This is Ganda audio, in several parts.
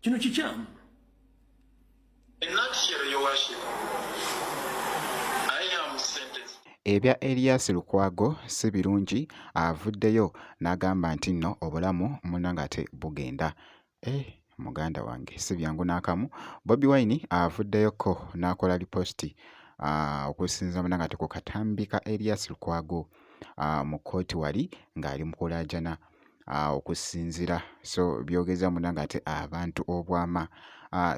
Kino kikyamu. In nutshell, your worship, I am sentenced. Ebya Erias Lukwago si birungi, avuddeyo n'agamba nti nno obulamu munnange ate bugenda. Muganda wange si byangu n'akamu. Bobi Wine avuddeyoko n'akola liposti okusinza munnange ate ku katambi ka Erias Lukwago mu kkooti wali ng'ali mu kulaajana okusinzira so byogeza munnange ate abantu obwama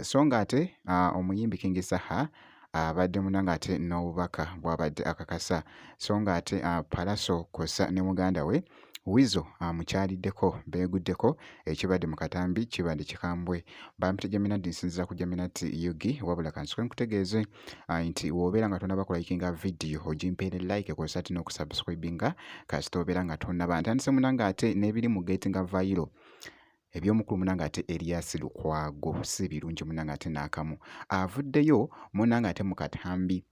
so ng'ate omuyimbi King Saha abadde munnange ate n'obubaka bw'abadde akakasa so ng'ate Palaso kw'ossa ne muganda we Wizo mukyaliddeko beeguddeko ekibadde mu katambi kibadde kikambwe bampita Geminati nsinziza ku Geminati Yugi wabula kansoke nkutegeeze nti w'obeera nga tonaba kulayikinga vidiyo ogimpeere like kw'ossa ate n'okusubscribinga kasita obeera nga tonnaba ntandise munnange ate n'ebiri mu gettinga viral eby'omukulu munnange ate Erias Lukwago si birungi munnange ate n'akamu avuddeyo munnange ate mu katambi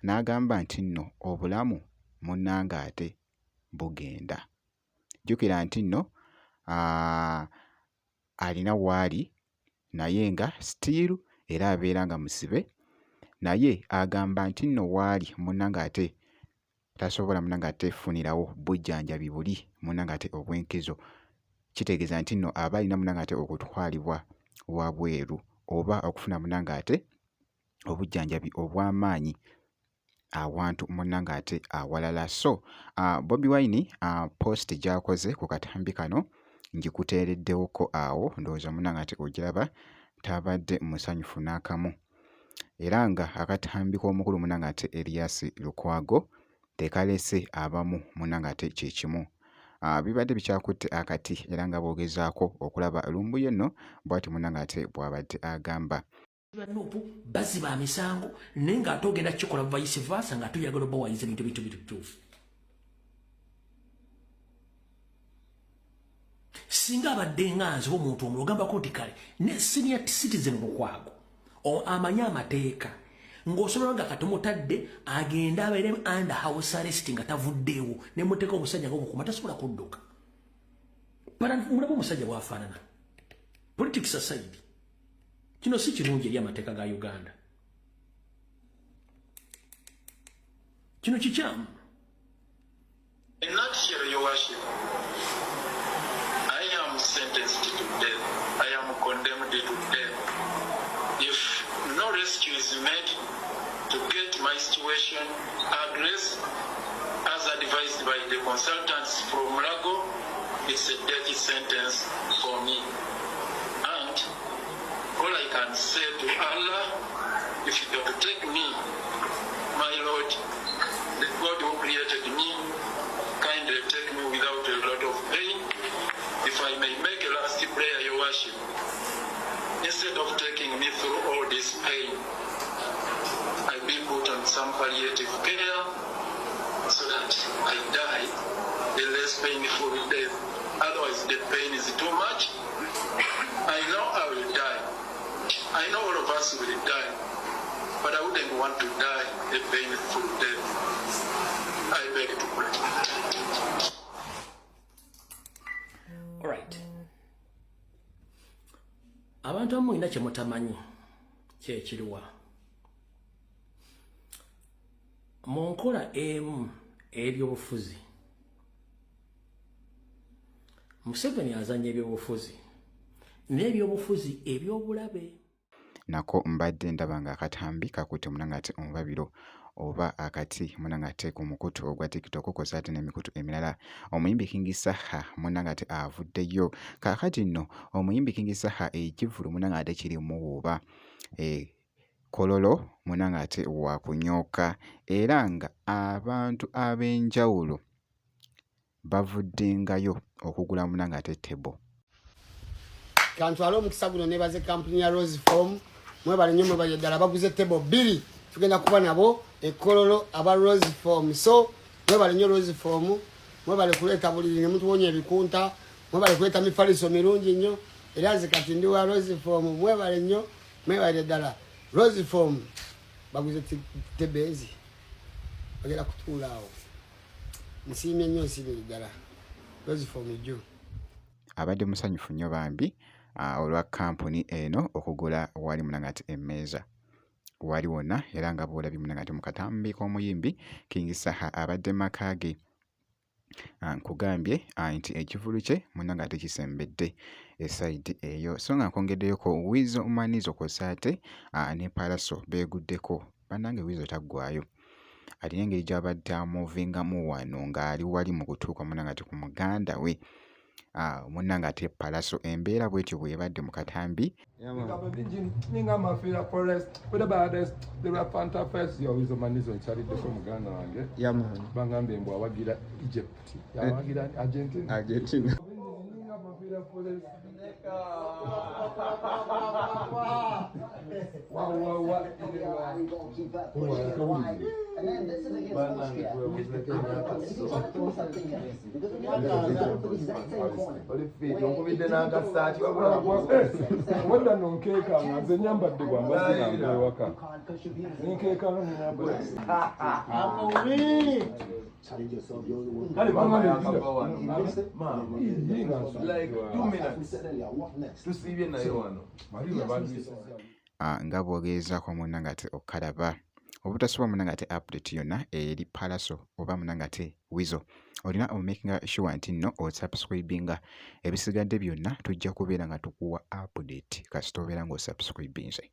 n'agamba nti nno obulamu munnange ate bugenda jjukira nti nno alina waali naye nga still era abeera nga musibe naye agamba nti nno waali munnange ate tasobola munnange ate funirawo bujjanjabi buli munnange ate obwenkizo kitegeeza nti nno aba alina munnange ate okutwalibwa wabweru oba okufuna munnange ate obujjanjabi obw'amaanyi awantu munnange ate awalala so Bobi Wine post gy'akoze ku katambi kano ngikuteereddewoko awo ndowooza munnange ate ogiraba tabadde musanyufu n'akamu era nga akatambi k'omukulu munnange ate Erias Lukwago tekalese abamu munnange ate kye kimu bibadde bikyakutte akati era nga boogezaako okulaba lumbuye nno bw'ati munnange ate bw'abadde agamba Nupu baziba misango naye ng'ate ogenda kikola vice versa ng'ate oyagala obawayiza ebintu bituufu. Singa abadde nganzi omuntu omulala ogambako nti kale ne senior citizen Lukwago amanyi amateeka ng'osobola nga katomutadde agenda abeere under house arrest nga tavuddeewo ne muteeka omusajja ng'omukuma tasobola kudduka. Mulaba omusajja bw'afaanana. Politics aside. Kino si kirungi eri amateeka ga Uganda. Kino kikyamu. In nutshell, your worship, I am sentenced to death. I am condemned to death. If no rescue is made to get my situation addressed as advised by the consultants from Lago, it's a death sentence for me. And all I can say to Allah, if you don't take me, my Lord, the God who created me, kindly take me without a lot of pain. If I may make a last prayer, your worship, instead of taking me through all this pain, I be put on some palliative care so that I die a less painful death. Otherwise, the pain is too much. I know I will die. I know all of us will die, but I wouldn't want to die a painful death. I beg to pray. All right. Abantu abamu ina kye mutamanyi kyekiriwa. Mu nkola emu ey'ebyobufuzi, Museveni azanya ebyobufuzi n'ebyobufuzi ebyobulabe. Nako mbadde ndaba nga akatambi kakutte munnange ate omubabiro oba akati munnange ate ku mukutu ogwa TikTok kw'ossa ate n'emikutu emirala. Omuyimbi King Saha munnange ate avuddeyo. Kaakati nno omuyimbi King Saha ekivulu munnange ate kiri muwuuba. Kololo munnange ate wa kunyooka era nga abantu ab'enjawulo bavuddengayo okugula munnange ate tebo. Kantwala omukisa guno nebaze kampuni ya Rose Form mwebale nnyo mwebale ddala baguze tebo 2 tugenda kuba nabo ekololo aba Rose Form so mwebale nnyo Rose Form mwebale kuleeta buliri ne mutuwonya ebikunta mwebale kuleeta mifaliso mirungi nnyo era nze kati ndi wa Rose Form mwebale nnyo mwebale ddala Rose Form baguze tebezi bagenda kutuula awo nsiimye nnyo nsiimye ddala Rose Form ijjo abadde musanyufu nnyo bambi olwa kampuni eno okugula wali munangati emmeeza wali wonna era nga bw'olabye munangati mu katambi k'omuyimbi King Saha abadde maka ge. Nkugambye nti ekivulu kye munangati kisembedde esayidi eyo so nga nkongeddeyoko Wizo Manizo Kosaate ne Palaso beeguddeko bannange Wizo taggwayo alina engeri gy'abadde amuvingamu wano ng'ali wali mu kutuuka munangati ku muganda we munangati Palaso embeera bw'etyo bw'ebadde mu katambi. Ninga mafira forest with the baddest the Fanta Fest yo Wizo Manizo nkyalidde ko muganda wange bangambe mbwa wagira Egypt yawagira Argentina ninga mafira forest wanda nonkeeka nga nze nyambadde gwambazina ewaka ninkeeka nga nyambadde kale nga bw'ogezaako munangati okalaba obutasoba munangati update yonna eri Palaso oba munangati Wizo olina omakinga sure nti nno osubscribinga ebisigadde byonna tujja kubeera nga tukuwa update kasita obeera ng'osubscribinze.